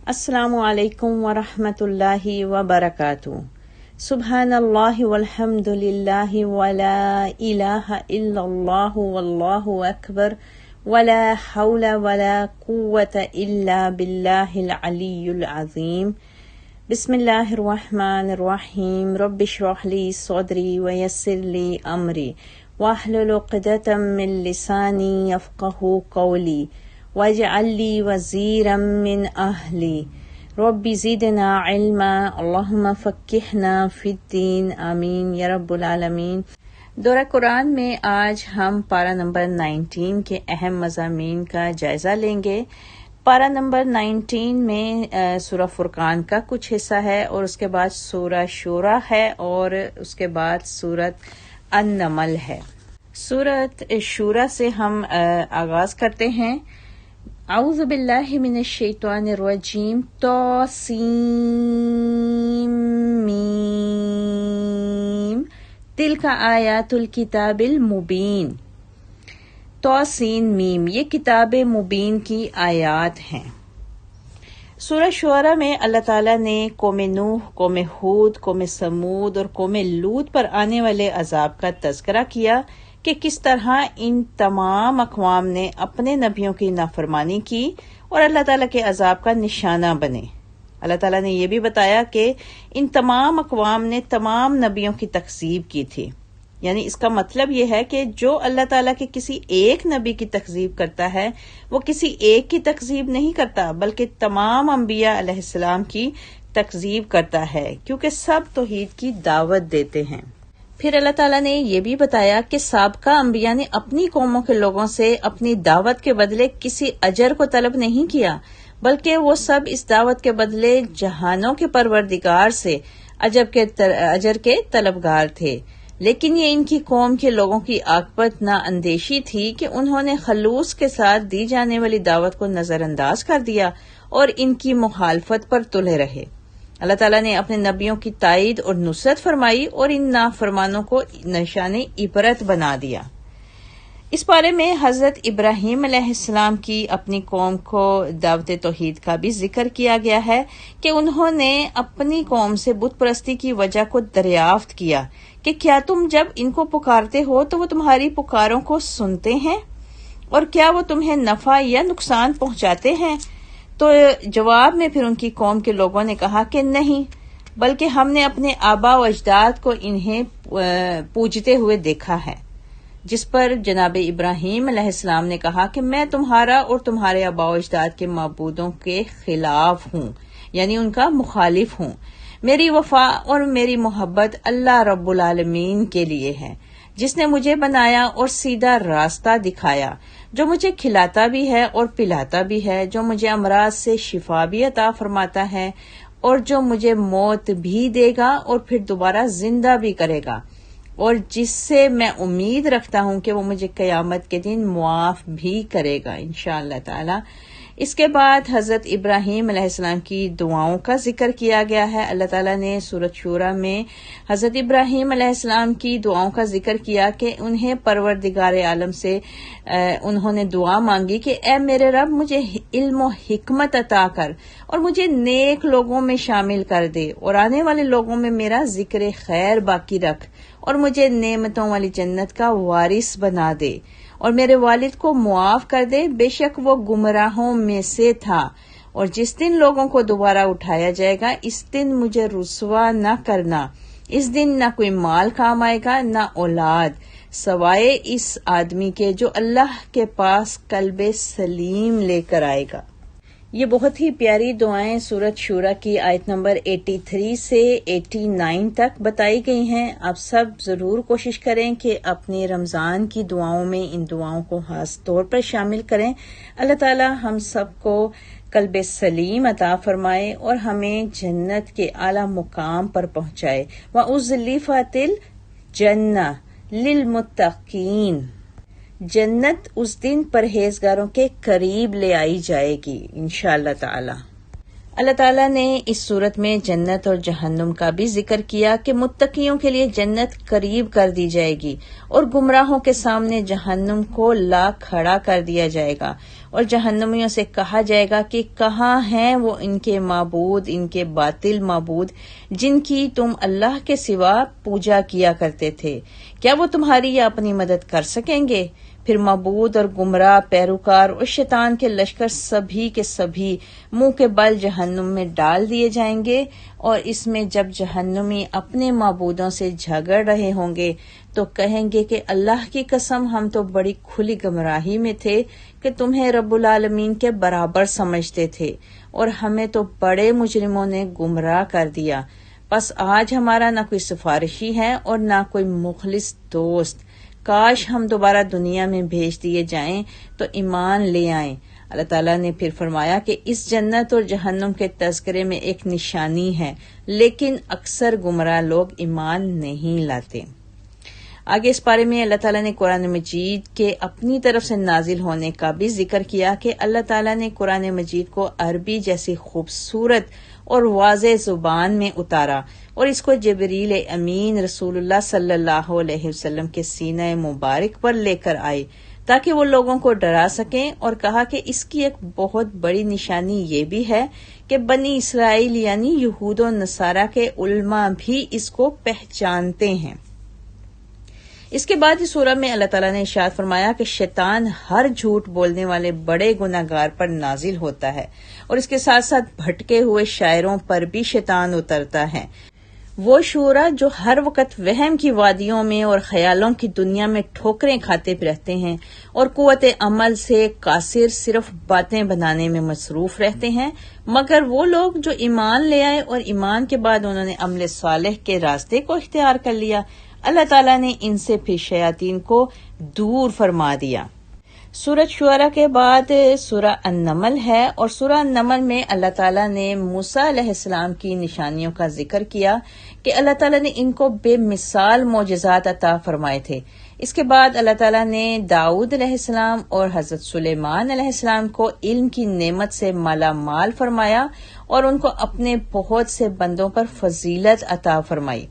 السلام علیکم ورحمۃ اللہ وبرکاتہ۔ سبحان اللہ والحمد للہ ولا الہ الا اللہ واللہ اکبر ولا حول ولا قوة الا باللہ العلی العظیم۔ بسم اللہ الرحمن الرحیم۔ رب اشرح لی صدری ویسر لی امری واحلل عقدۃ من لسانی یفقہوا قولی واجعل لی وزیرا من اہلی رب زدنا علما اللہم فقہنا فی الدین آمین یا رب العالمین۔ دورہ قرآن میں آج ہم پارہ نمبر 19 کے اہم مضامین کا جائزہ لیں گے۔ پارہ نمبر 19 میں سورہ فرقان کا کچھ حصہ ہے اور اس کے بعد سورہ شورى ہے اور اس کے بعد سورۃ النمل ہے۔ سورۃ شورى سے ہم آغاز کرتے ہیں۔ اعوذ باللہ من الشیطان الرجیم۔ طاسیم تلک آیات الکتاب المبین۔ طاسین میم، یہ کتاب مبین کی آیات ہیں۔ سورہ شعراء میں اللہ تعالیٰ نے قوم نوح، قوم ہود، قوم سمود اور قوم لوط پر آنے والے عذاب کا تذکرہ کیا کہ کس طرح ان تمام اقوام نے اپنے نبیوں کی نافرمانی کی اور اللہ تعالیٰ کے عذاب کا نشانہ بنے۔ اللہ تعالیٰ نے یہ بھی بتایا کہ ان تمام اقوام نے تمام نبیوں کی تکذیب کی تھی، یعنی اس کا مطلب یہ ہے کہ جو اللہ تعالیٰ کے کسی ایک نبی کی تکذیب کرتا ہے وہ کسی ایک کی تکذیب نہیں کرتا بلکہ تمام انبیاء علیہ السلام کی تکذیب کرتا ہے، کیونکہ سب توحید کی دعوت دیتے ہیں۔ پھر اللہ تعالیٰ نے یہ بھی بتایا کہ سابقہ انبیاء نے اپنی قوموں کے لوگوں سے اپنی دعوت کے بدلے کسی اجر کو طلب نہیں کیا، بلکہ وہ سب اس دعوت کے بدلے جہانوں کے پروردگار سے اجر کے طلبگار تھے۔ لیکن یہ ان کی قوم کے لوگوں کی عاقبت نا اندیشی تھی کہ انہوں نے خلوص کے ساتھ دی جانے والی دعوت کو نظر انداز کر دیا اور ان کی مخالفت پر تلے رہے۔ اللہ تعالیٰ نے اپنے نبیوں کی تائید اور نصرت فرمائی اور ان نافرمانوں کو نشان عبرت بنا دیا۔ اس بارے میں حضرت ابراہیم علیہ السلام کی اپنی قوم کو دعوت توحید کا بھی ذکر کیا گیا ہے کہ انہوں نے اپنی قوم سے بت پرستی کی وجہ کو دریافت کیا کہ کیا تم جب ان کو پکارتے ہو تو وہ تمہاری پکاروں کو سنتے ہیں اور کیا وہ تمہیں نفع یا نقصان پہنچاتے ہیں؟ تو جواب میں پھر ان کی قوم کے لوگوں نے کہا کہ نہیں، بلکہ ہم نے اپنے آبا و اجداد کو انہیں پوجتے ہوئے دیکھا ہے، جس پر جناب ابراہیم علیہ السلام نے کہا کہ میں تمہارا اور تمہارے آبا و اجداد کے معبودوں کے خلاف ہوں، یعنی ان کا مخالف ہوں۔ میری وفا اور میری محبت اللہ رب العالمین کے لیے ہے، جس نے مجھے بنایا اور سیدھا راستہ دکھایا، جو مجھے کھلاتا بھی ہے اور پلاتا بھی ہے، جو مجھے امراض سے شفا بھی عطا فرماتا ہے اور جو مجھے موت بھی دے گا اور پھر دوبارہ زندہ بھی کرے گا، اور جس سے میں امید رکھتا ہوں کہ وہ مجھے قیامت کے دن معاف بھی کرے گا انشاءاللہ تعالی۔ اس کے بعد حضرت ابراہیم علیہ السلام کی دعاؤں کا ذکر کیا گیا ہے۔ اللہ تعالیٰ نے سورۃ شورى میں حضرت ابراہیم علیہ السلام کی دعاؤں کا ذکر کیا کہ انہیں پروردگار عالم سے انہوں نے دعا مانگی کہ اے میرے رب، مجھے علم و حکمت عطا کر اور مجھے نیک لوگوں میں شامل کر دے اور آنے والے لوگوں میں میرا ذکر خیر باقی رکھ اور مجھے نعمتوں والی جنت کا وارث بنا دے اور میرے والد کو معاف کر دے، بے شک وہ گمراہوں میں سے تھا، اور جس دن لوگوں کو دوبارہ اٹھایا جائے گا اس دن مجھے رسوا نہ کرنا۔ اس دن نہ کوئی مال کام آئے گا نہ اولاد، سوائے اس آدمی کے جو اللہ کے پاس قلب سلیم لے کر آئے گا۔ یہ بہت ہی پیاری دعائیں سورۃ شورى کی آیت نمبر 83 سے 89 تک بتائی گئی ہیں۔ آپ سب ضرور کوشش کریں کہ اپنی رمضان کی دعاؤں میں ان دعاؤں کو خاص طور پر شامل کریں۔ اللہ تعالی ہم سب کو قلب سلیم عطا فرمائے اور ہمیں جنت کے اعلیٰ مقام پر پہنچائے۔ وَأُزْلِفَتِ الْجَنَّةُ لِلْمُتَّقِينَ، جنت اس دن پرہیزگاروں کے قریب لے آئی جائے گی انشاءاللہ تعالی۔ اللہ تعالیٰ نے اس صورت میں جنت اور جہنم کا بھی ذکر کیا کہ متقیوں کے لیے جنت قریب کر دی جائے گی اور گمراہوں کے سامنے جہنم کو لا کھڑا کر دیا جائے گا، اور جہنمیوں سے کہا جائے گا کہ کہاں ہیں وہ ان کے معبود، ان کے باطل معبود جن کی تم اللہ کے سوا پوجا کیا کرتے تھے، کیا وہ تمہاری یا اپنی مدد کر سکیں گے؟ پھر معبود اور گمراہ پیروکار اور شیطان کے لشکر سبھی کے سبھی منہ کے بل جہنم میں ڈال دیے جائیں گے، اور اس میں جب جہنمی اپنے معبودوں سے جھگڑ رہے ہوں گے تو کہیں گے کہ اللہ کی قسم ہم تو بڑی کھلی گمراہی میں تھے کہ تمہیں رب العالمین کے برابر سمجھتے تھے، اور ہمیں تو بڑے مجرموں نے گمراہ کر دیا، بس آج ہمارا نہ کوئی سفارشی ہے اور نہ کوئی مخلص دوست، کاش ہم دوبارہ دنیا میں بھیج دیے جائیں تو ایمان لے آئیں۔ اللہ تعالیٰ نے پھر فرمایا کہ اس جنت اور جہنم کے تذکرے میں ایک نشانی ہے، لیکن اکثر گمراہ لوگ ایمان نہیں لاتے۔ آگے اس بارے میں اللہ تعالیٰ نے قرآن مجید کے اپنی طرف سے نازل ہونے کا بھی ذکر کیا کہ اللہ تعالیٰ نے قرآن مجید کو عربی جیسی خوبصورت اور واضح زبان میں اتارا اور اس کو جبریل امین رسول اللہ صلی اللہ علیہ وسلم کے سینہ مبارک پر لے کر آئے تاکہ وہ لوگوں کو ڈرا سکیں، اور کہا کہ اس کی ایک بہت بڑی نشانی یہ بھی ہے کہ بنی اسرائیل یعنی یہود و نصارہ کے علماء بھی اس کو پہچانتے ہیں۔ اس کے بعد اس سورہ میں اللہ تعالیٰ نے ارشاد فرمایا کہ شیطان ہر جھوٹ بولنے والے بڑے گناہگار پر نازل ہوتا ہے، اور اس کے ساتھ ساتھ بھٹکے ہوئے شاعروں پر بھی شیطان اترتا ہے۔ وہ شعراء جو ہر وقت وہم کی وادیوں میں اور خیالوں کی دنیا میں ٹھوکریں کھاتے رہتے ہیں اور قوت عمل سے قاصر صرف باتیں بنانے میں مصروف رہتے ہیں، مگر وہ لوگ جو ایمان لے آئے اور ایمان کے بعد انہوں نے عمل صالح کے راستے کو اختیار کر لیا، اللہ تعالیٰ نے ان سے پھر شیاطین کو دور فرما دیا۔ سورۃ شعراء کے بعد سورہ النمل ہے، اور سورہ النمل میں اللہ تعالیٰ نے موسیٰ علیہ السلام کی نشانیوں کا ذکر کیا کہ اللہ تعالیٰ نے ان کو بے مثال معجزات عطا فرمائے تھے۔ اس کے بعد اللہ تعالیٰ نے داؤد علیہ السلام اور حضرت سلیمان علیہ السلام کو علم کی نعمت سے مالا مال فرمایا اور ان کو اپنے بہت سے بندوں پر فضیلت عطا فرمائی۔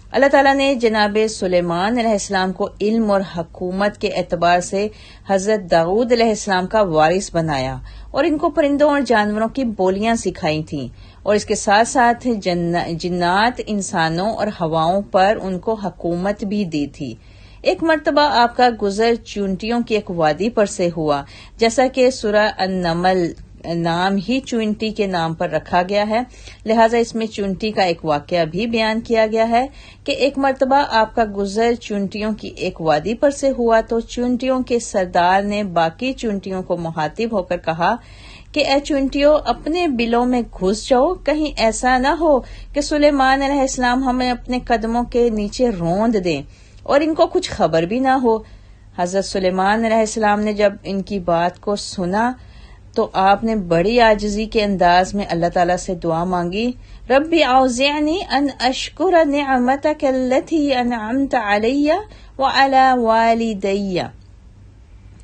اللہ تعالیٰ نے جناب سلیمان علیہ السلام کو علم اور حکومت کے اعتبار سے حضرت داؤد علیہ السلام کا وارث بنایا اور ان کو پرندوں اور جانوروں کی بولیاں سکھائی تھیں، اور اس کے ساتھ ساتھ جنات، انسانوں اور ہواؤں پر ان کو حکومت بھی دی تھی۔ ایک مرتبہ آپ کا گزر چونٹیوں کی ایک وادی پر سے ہوا، جیسا کہ سورہ النمل نام ہی چونٹی کے نام پر رکھا گیا ہے، لہٰذا اس میں چونٹی کا ایک واقعہ بھی بیان کیا گیا ہے کہ ایک مرتبہ آپ کا گزر چونٹیوں کی ایک وادی پر سے ہوا تو چونٹیوں کے سردار نے باقی چونٹیوں کو مخاطب ہو کر کہا کہ اے چونٹیوں، اپنے بلوں میں گھس جاؤ، کہیں ایسا نہ ہو کہ سلیمان علیہ السلام ہمیں اپنے قدموں کے نیچے روند دیں اور ان کو کچھ خبر بھی نہ ہو۔ حضرت سلیمان علیہ السلام نے جب ان کی بات کو سنا تو آپ نے بڑی عاجزی کے انداز میں اللہ تعالیٰ سے دعا مانگی، ربی اوزعنی ان اشکر نعمتک التی انعمت علی وعلی والدی،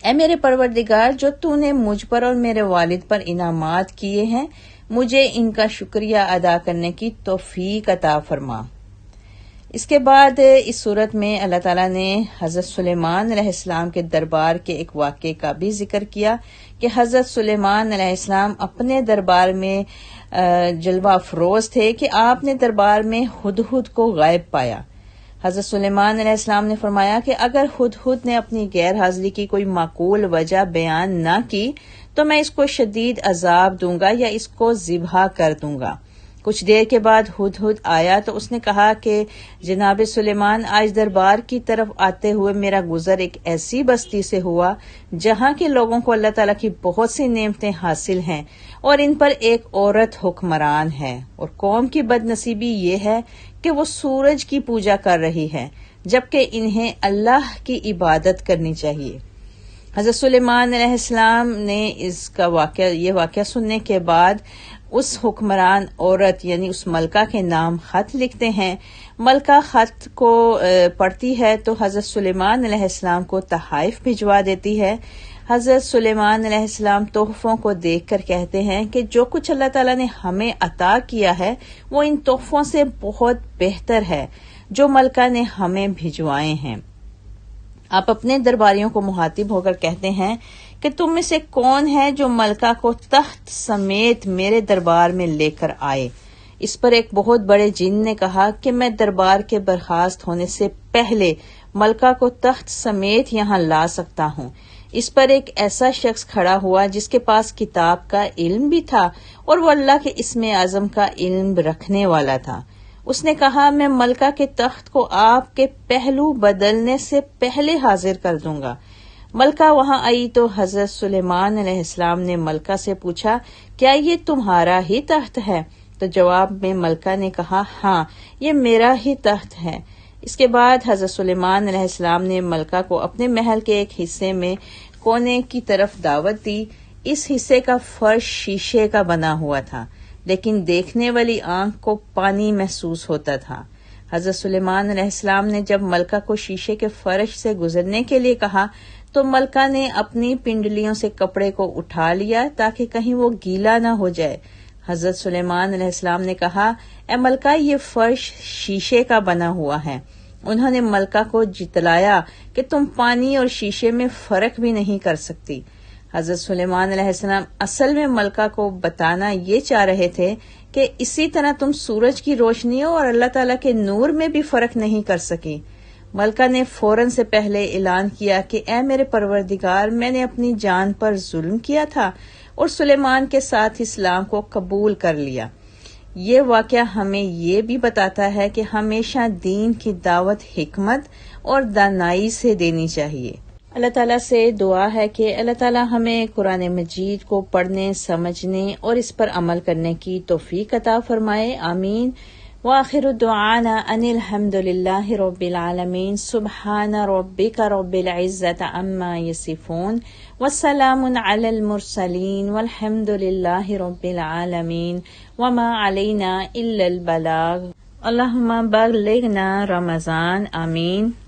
اے میرے پروردگار، جو تو نے مجھ پر اور میرے والد پر انعامات کیے ہیں، مجھے ان کا شکریہ ادا کرنے کی توفیق عطا فرما۔ اس کے بعد اس صورت میں اللہ تعالیٰ نے حضرت سلیمان علیہ السلام کے دربار کے ایک واقعے کا بھی ذکر کیا کہ حضرت سلیمان علیہ السلام اپنے دربار میں جلوہ افروز تھے کہ آپ نے دربار میں ہدہد کو غائب پایا۔ حضرت سلیمان علیہ السلام نے فرمایا کہ اگر ہدہد نے اپنی غیر حاضری کی کوئی معقول وجہ بیان نہ کی تو میں اس کو شدید عذاب دوں گا یا اس کو ذبح کر دوں گا۔ کچھ دیر کے بعد ہدہد آیا تو اس نے کہا کہ جناب سلیمان، آج دربار کی طرف آتے ہوئے میرا گزر ایک ایسی بستی سے ہوا جہاں کے لوگوں کو اللہ تعالیٰ کی بہت سی نعمتیں حاصل ہیں اور ان پر ایک عورت حکمران ہے، اور قوم کی بد نصیبی یہ ہے کہ وہ سورج کی پوجا کر رہی ہے جبکہ انہیں اللہ کی عبادت کرنی چاہیے۔ حضرت سلیمان علیہ السلام نے یہ واقعہ سننے کے بعد اس حکمران عورت یعنی اس ملکہ کے نام خط لکھتے ہیں۔ ملکہ خط کو پڑھتی ہے تو حضرت سلیمان علیہ السلام کو تحائف بھجوا دیتی ہے۔ حضرت سلیمان علیہ السلام تحفوں کو دیکھ کر کہتے ہیں کہ جو کچھ اللہ تعالیٰ نے ہمیں عطا کیا ہے وہ ان تحفوں سے بہت بہتر ہے جو ملکہ نے ہمیں بھجوائے ہیں۔ آپ اپنے درباریوں کو مخاطب ہو کر کہتے ہیں کہ تم میں سے کون ہے جو ملکہ کو تخت سمیت میرے دربار میں لے کر آئے؟ اس پر ایک بہت بڑے جن نے کہا کہ میں دربار کے برخاست ہونے سے پہلے ملکہ کو تخت سمیت یہاں لا سکتا ہوں۔ اس پر ایک ایسا شخص کھڑا ہوا جس کے پاس کتاب کا علم بھی تھا اور وہ اللہ کے اسم اعظم کا علم رکھنے والا تھا۔ اس نے کہا میں ملکہ کے تخت کو آپ کے پہلو بدلنے سے پہلے حاضر کر دوں گا۔ ملکہ وہاں آئی تو حضرت سلیمان علیہ السلام نے ملکہ سے پوچھا کیا یہ تمہارا ہی تخت ہے؟ تو جواب میں ملکہ نے کہا ہاں یہ میرا ہی تخت ہے۔ اس کے بعد حضرت سلیمان علیہ السلام نے ملکہ کو اپنے محل کے ایک حصے میں کونے کی طرف دعوت دی۔ اس حصے کا فرش شیشے کا بنا ہوا تھا لیکن دیکھنے والی آنکھ کو پانی محسوس ہوتا تھا۔ حضرت سلیمان علیہ السلام نے جب ملکہ کو شیشے کے فرش سے گزرنے کے لیے کہا تو ملکہ نے اپنی پنڈلیوں سے کپڑے کو اٹھا لیا تاکہ کہیں وہ گیلا نہ ہو جائے۔ حضرت سلیمان علیہ السلام نے کہا اے ملکہ یہ فرش شیشے کا بنا ہوا ہے۔ انہوں نے ملکہ کو جتلایا کہ تم پانی اور شیشے میں فرق بھی نہیں کر سکتی۔ حضرت سلیمان علیہ السلام اصل میں ملکہ کو بتانا یہ چاہ رہے تھے کہ اسی طرح تم سورج کی روشنیوں اور اللہ تعالیٰ کے نور میں بھی فرق نہیں کر سکی۔ ملکہ نے فوراً سے پہلے اعلان کیا کہ اے میرے پروردگار میں نے اپنی جان پر ظلم کیا تھا اور سلیمان کے ساتھ اسلام کو قبول کر لیا۔ یہ واقعہ ہمیں یہ بھی بتاتا ہے کہ ہمیشہ دین کی دعوت حکمت اور دانائی سے دینی چاہیے۔ اللہ تعالیٰ سے دعا ہے کہ اللہ تعالیٰ ہمیں قرآن مجید کو پڑھنے، سمجھنے اور اس پر عمل کرنے کی توفیق عطا فرمائے، آمین۔ وآخر دعانا ان الحمد للہ رب العالمین، سبحان ربک رب العزت عما یصفون، والسلام علی المرسلین، والحمد للہ رب العالمین، وما علینا الا البلاغ۔ اللہم بلغنا رمضان، آمین۔